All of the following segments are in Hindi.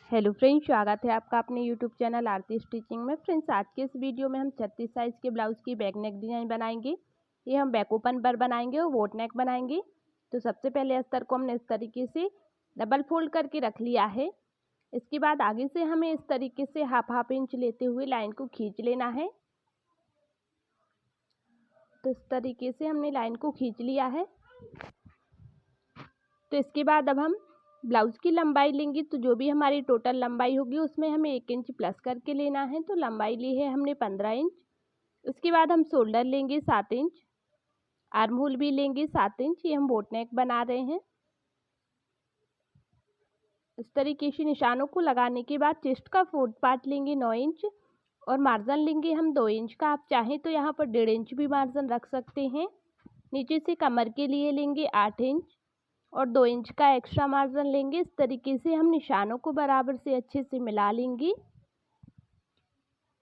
हेलो फ्रेंड्स, स्वागत है आपका अपने यूट्यूब चैनल आरती स्टिचिंग में। फ्रेंड्स, आज के इस वीडियो में हम 36 साइज़ के ब्लाउज़ की बैक नेक डिज़ाइन बनाएंगे। ये हम बैक ओपन पर बनाएंगे और बोट नेक बनाएंगे। तो सबसे पहले अस्तर को हमने इस तरीके से डबल फोल्ड करके रख लिया है। इसके बाद आगे से हमें इस तरीके से हाफ इंच लेते हुए लाइन को खींच लेना है। तो इस तरीके से हमने लाइन को खींच लिया है। तो इसके बाद अब हम ब्लाउज़ की लंबाई लेंगे। तो जो भी हमारी टोटल लंबाई होगी उसमें हमें 1 इंच प्लस करके लेना है। तो लंबाई ली है हमने 15 इंच। उसके बाद हम शोल्डर लेंगे 7 इंच, आर्म होल भी लेंगे 7 इंच। ये हम बोट नेक बना रहे हैं। इस तरीके से निशानों को लगाने के बाद चेस्ट का फोर्थ पार्ट लेंगे 9 इंच और मार्जिन लेंगे हम 2 इंच का। आप चाहें तो यहाँ पर 1.5 इंच भी मार्जिन रख सकते हैं। नीचे से कमर के लिए लेंगे 8 इंच और 2 इंच का एक्स्ट्रा मार्जिन लेंगे। इस तरीके से हम निशानों को बराबर से अच्छे से मिला लेंगे।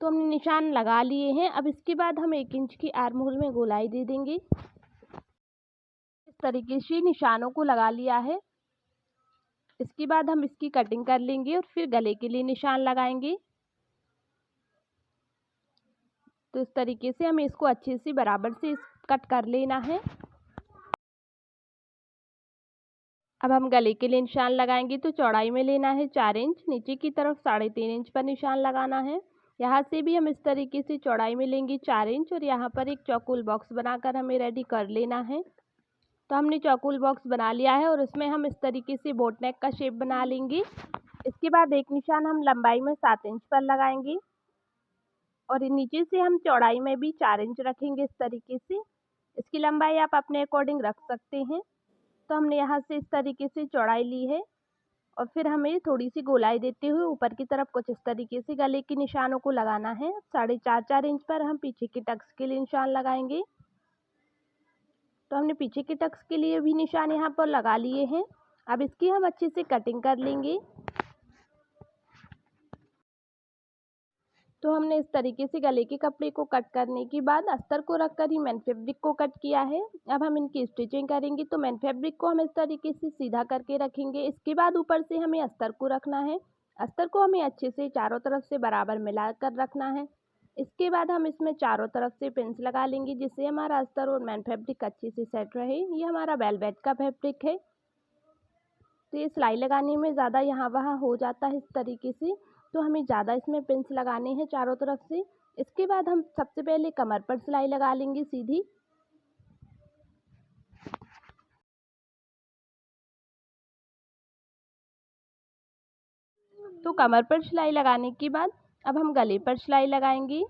तो हमने निशान लगा लिए हैं। अब इसके बाद हम 1 इंच की आर्म होल में गोलाई दे देंगे। इस तरीके से निशानों को लगा लिया है। इसके बाद हम इसकी कटिंग कर लेंगे और फिर गले के लिए निशान लगाएंगे। तो इस तरीके से हमें इसको अच्छे से बराबर से कट कर लेना है। अब हम गले के लिए निशान लगाएंगे। तो चौड़ाई में लेना है 4 इंच, नीचे की तरफ 3.5 इंच पर निशान लगाना है। यहाँ से भी हम इस तरीके से चौड़ाई में लेंगे 4 इंच और यहाँ पर एक चौकोर बॉक्स बनाकर हमें रेडी कर लेना है। तो हमने चौकोर बॉक्स बना लिया है और उसमें हम इस तरीके से बोट नेक का शेप बना लेंगे। इसके बाद एक निशान हम लंबाई में 7 इंच पर लगाएंगे और नीचे से हम चौड़ाई में भी 4 इंच रखेंगे। इस तरीके से इसकी लंबाई आप अपने अकॉर्डिंग रख सकते हैं। तो हमने यहाँ से इस तरीके से चौड़ाई ली है और फिर हमें थोड़ी सी गोलाई देते हुए ऊपर की तरफ कुछ इस तरीके से गले के निशानों को लगाना है। 4.5 इंच पर हम पीछे के टक्स के लिए निशान लगाएंगे। तो हमने पीछे के टक्स के लिए भी निशान यहाँ पर लगा लिए हैं। अब इसकी हम अच्छे से कटिंग कर लेंगे। तो हमने इस तरीके से गले के कपड़े को कट करने के बाद अस्तर को रखकर ही मेन फैब्रिक को कट किया है। अब हम इनकी स्टिचिंग करेंगे। तो मेन फैब्रिक को हम इस तरीके से सीधा करके रखेंगे। इसके बाद ऊपर से हमें अस्तर को रखना है। अस्तर को हमें अच्छे से चारों तरफ से बराबर मिलाकर रखना है। इसके बाद हम इसमें चारों तरफ से पिंस लगा लेंगे जिससे हमारा अस्तर और मेन फैब्रिक अच्छे से सेट रहे। ये हमारा वेलवेट का फैब्रिक है तो ये सिलाई लगाने में ज़्यादा यहाँ वहाँ हो जाता है इस तरीके से। तो हमें ज़्यादा इसमें पिंस लगाने हैं चारों तरफ से। इसके बाद हम सबसे पहले कमर पर सिलाई लगा लेंगे सीधी। तो कमर पर सिलाई लगाने के बाद अब हम गले पर सिलाई लगाएंगे।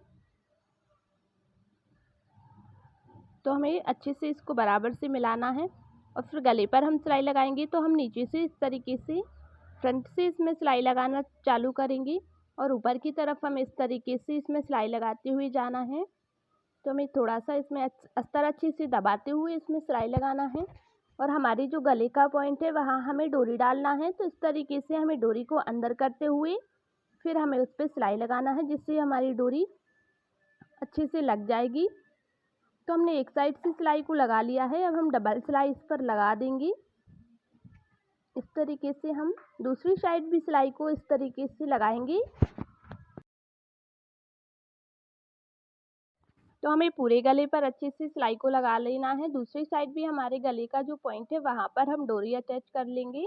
तो हमें अच्छे से इसको बराबर से मिलाना है और फिर गले पर हम सिलाई लगाएंगे। तो हम नीचे से इस तरीके से फ्रंट से इसमें सिलाई लगाना चालू करेंगे और ऊपर की तरफ हम इस तरीके से इसमें सिलाई लगाते हुए जाना है। तो हमें थोड़ा सा इसमें अस्तर अच्छे से दबाते हुए इसमें सिलाई लगाना है और हमारी जो गले का पॉइंट है वहाँ हमें डोरी डालना है। तो इस तरीके से हमें डोरी को अंदर करते हुए फिर हमें उस पर सिलाई लगाना है जिससे हमारी डोरी अच्छे से लग जाएगी। तो हमने एक साइड से सिलाई को लगा लिया है। अब हम डबल सिलाई इस पर लगा देंगे। इस तरीके से हम दूसरी साइड भी सिलाई को इस तरीके से लगाएंगे। तो हमें पूरे गले पर अच्छे से सिलाई को लगा लेना है। दूसरी साइड भी हमारे गले का जो पॉइंट है वहाँ पर हम डोरी अटैच कर लेंगे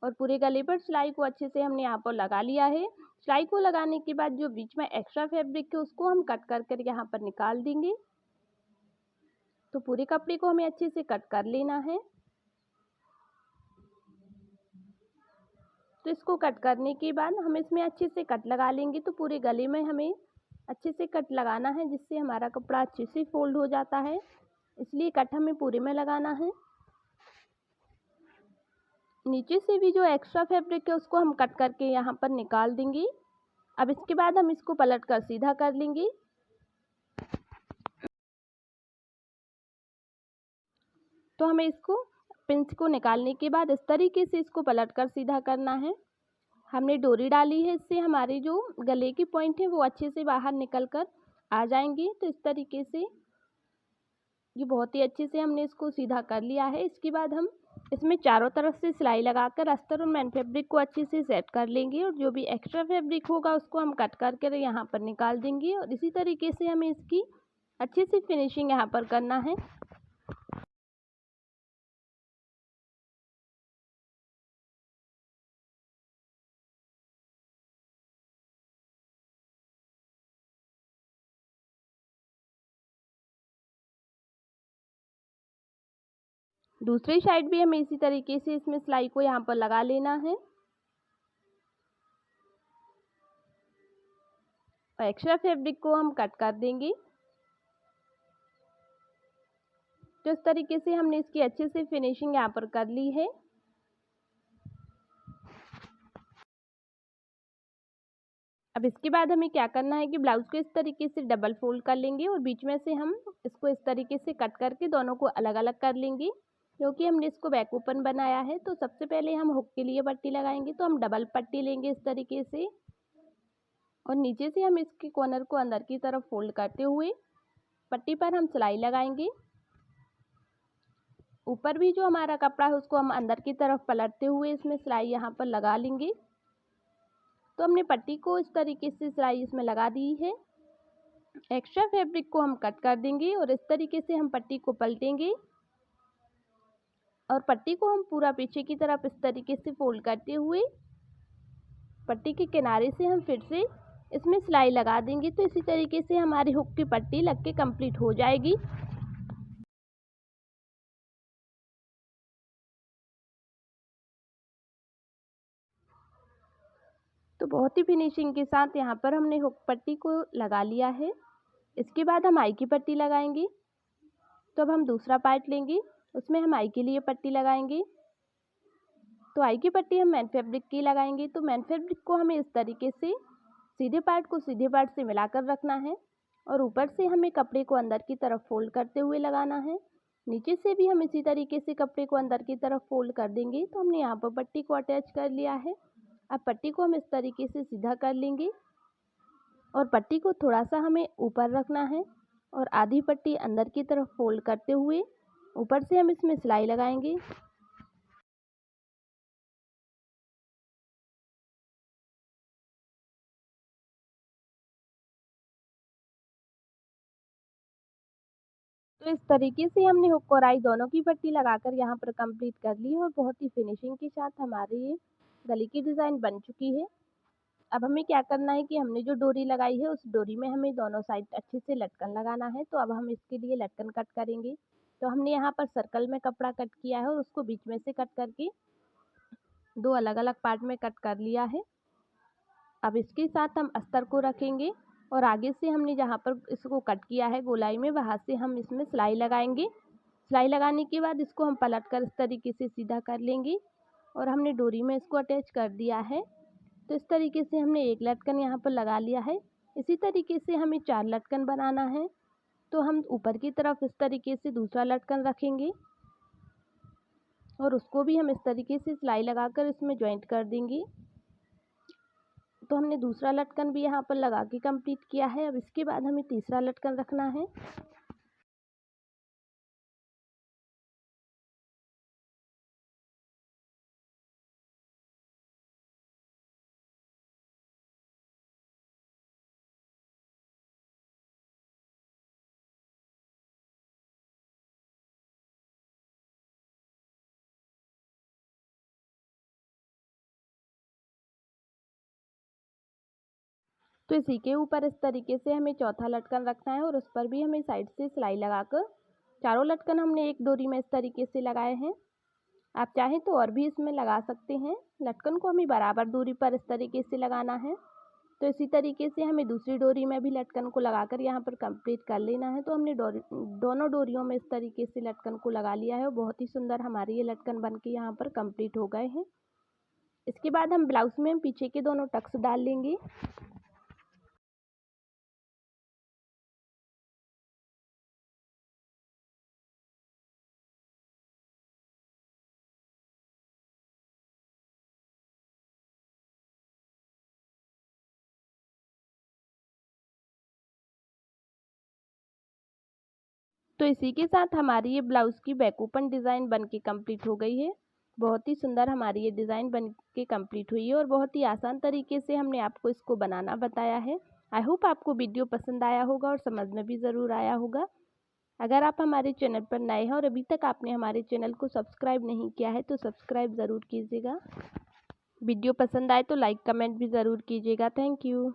और पूरे गले पर सिलाई को अच्छे से हमने यहाँ पर लगा लिया है। सिलाई को लगाने के बाद जो बीच में एक्स्ट्रा फैब्रिक है उसको हम कट कर यहाँ पर निकाल देंगे। तो पूरे कपड़े को हमें अच्छे से कट कर लेना है। तो इसको कट करने के बाद हम इसमें अच्छे से कट लगा लेंगे। तो पूरे गले में हमें अच्छे से कट लगाना है जिससे हमारा कपड़ा अच्छे से फोल्ड हो जाता है। इसलिए कट हमें पूरे में लगाना है। नीचे से भी जो एक्स्ट्रा फैब्रिक है उसको हम कट करके यहाँ पर निकाल देंगे। अब इसके बाद हम इसको पलट कर सीधा कर लेंगे। तो हमें इसको पिंच को निकालने के बाद इस तरीके से इसको पलट कर सीधा करना है। हमने डोरी डाली है, इससे हमारे जो गले की पॉइंट है वो अच्छे से बाहर निकल कर आ जाएंगे। तो इस तरीके से ये बहुत ही अच्छे से हमने इसको सीधा कर लिया है। इसके बाद हम इसमें चारों तरफ से सिलाई लगाकर अस्तर और मेन फैब्रिक को अच्छे से सेट कर लेंगे और जो भी एक्स्ट्रा फैब्रिक होगा उसको हम कट करके यहाँ पर निकाल देंगे और इसी तरीके से हमें इसकी अच्छे से फिनिशिंग यहाँ पर करना है। दूसरी साइड भी हमें इसी तरीके से इसमें सिलाई को यहाँ पर लगा लेना है और एक्स्ट्रा फैब्रिक को हम कट कर देंगे। तो इस तरीके से हमने इसकी अच्छे से फिनिशिंग यहाँ पर कर ली है। अब इसके बाद हमें क्या करना है कि ब्लाउज को इस तरीके से डबल फोल्ड कर लेंगे और बीच में से हम इसको इस तरीके से कट करके दोनों को अलग अलग कर लेंगे। क्योंकि हमने इसको बैक ओपन बनाया है तो सबसे पहले हम हुक के लिए पट्टी लगाएंगे, तो हम डबल पट्टी लेंगे इस तरीके से और नीचे से हम इसके कॉर्नर को अंदर की तरफ फोल्ड करते हुए पट्टी पर हम सिलाई लगाएंगे। ऊपर भी जो हमारा कपड़ा है उसको हम अंदर की तरफ पलटते हुए इसमें सिलाई यहाँ पर लगा लेंगे। तो हमने पट्टी को इस तरीके से सिलाई इसमें लगा दी है। एक्स्ट्रा फैब्रिक को हम कट कर देंगे और इस तरीके से हम पट्टी को पलटेंगे और पट्टी को हम पूरा पीछे की तरफ इस तरीके से फोल्ड करते हुए पट्टी के किनारे से हम फिर से इसमें सिलाई लगा देंगे। तो इसी तरीके से हमारी हुक की पट्टी लग के कंप्लीट हो जाएगी। तो बहुत ही फिनिशिंग के साथ यहाँ पर हमने हुक पट्टी को लगा लिया है। इसके बाद हम आई की पट्टी लगाएंगे। तो अब हम दूसरा पार्ट लेंगे, उसमें हम आई के लिए पट्टी लगाएंगे। तो आई की पट्टी हम मेन फैब्रिक की लगाएंगे। तो मेन फैब्रिक को हमें इस तरीके से सीधे पार्ट को सीधे पार्ट से मिलाकर रखना है और ऊपर से हमें कपड़े को अंदर की तरफ फोल्ड करते हुए लगाना है। नीचे से भी हम इसी तरीके से कपड़े को अंदर की तरफ फोल्ड कर देंगे। तो हमने यहाँ पर पट्टी को अटैच कर लिया है। अब पट्टी को हम इस तरीके से सीधा कर लेंगे और पट्टी को थोड़ा सा हमें ऊपर रखना है और आधी पट्टी अंदर की तरफ फोल्ड करते हुए ऊपर से हम इसमें सिलाई लगाएंगे। तो इस तरीके से हमने हुक और आई दोनों की पट्टी लगाकर यहाँ पर कंप्लीट कर ली है और बहुत ही फिनिशिंग के साथ हमारी ये गले की डिज़ाइन बन चुकी है। अब हमें क्या करना है कि हमने जो डोरी लगाई है उस डोरी में हमें दोनों साइड अच्छे से लटकन लगाना है। तो अब हम इसके लिए लटकन कट करेंगे। तो हमने यहाँ पर सर्कल में कपड़ा कट किया है और उसको बीच में से कट करके दो अलग अलग पार्ट में कट कर लिया है। अब इसके साथ हम अस्तर को रखेंगे और आगे से हमने जहाँ पर इसको कट किया है गोलाई में, वहाँ से हम इसमें सिलाई लगाएंगे। सिलाई लगाने के बाद इसको हम पलट कर इस तरीके से सीधा कर लेंगे और हमने डोरी में इसको अटैच कर दिया है। तो इस तरीके से हमने एक लटकन यहाँ पर लगा लिया है। इसी तरीके से हमें 4 लटकन बनाना है। तो हम ऊपर की तरफ इस तरीके से दूसरा लटकन रखेंगे और उसको भी हम इस तरीके से सिलाई लगाकर इसमें जॉइंट कर देंगे। तो हमने दूसरा लटकन भी यहाँ पर लगा के कंप्लीट किया है। अब इसके बाद हमें तीसरा लटकन रखना है। तो इसी के ऊपर इस तरीके से हमें चौथा लटकन रखना है और उस पर भी हमें साइड से सिलाई लगाकर चारों लटकन हमने एक डोरी में इस तरीके से लगाए हैं। आप चाहें तो और भी इसमें लगा सकते हैं। लटकन को हमें बराबर दूरी पर इस तरीके से लगाना है। तो इसी तरीके से हमें दूसरी डोरी में भी लटकन को लगाकर यहाँ पर कंप्लीट कर लेना है। तो हमने दोनों डोरियों में इस तरीके से लटकन को लगा लिया है और बहुत ही सुंदर हमारे ये लटकन बन के यहाँ पर कंप्लीट हो गए हैं। इसके बाद हम ब्लाउज में पीछे के दोनों टक्स डाल लेंगे। तो इसी के साथ हमारी ये ब्लाउज़ की बैक ओपन डिज़ाइन बन के कम्प्लीट हो गई है। बहुत ही सुंदर हमारी ये डिज़ाइन बन के कम्प्लीट हुई है और बहुत ही आसान तरीके से हमने आपको इसको बनाना बताया है। आई होप आपको वीडियो पसंद आया होगा और समझ में भी ज़रूर आया होगा। अगर आप हमारे चैनल पर नए हैं और अभी तक आपने हमारे चैनल को सब्सक्राइब नहीं किया है तो सब्सक्राइब ज़रूर कीजिएगा। वीडियो पसंद आए तो लाइक कमेंट भी ज़रूर कीजिएगा। Thank you.